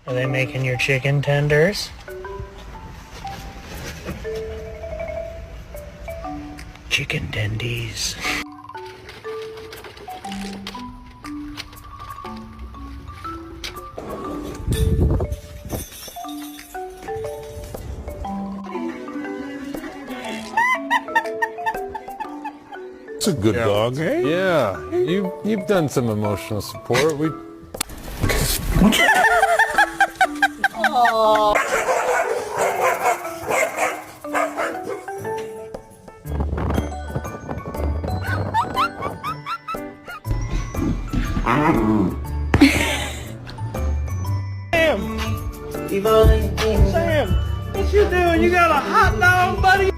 Are they making your chicken tenders? Chicken tendies. It's a good dog, eh? Yeah, you've done some emotional support. We Sam, what you doing? You got a hot dog, buddy?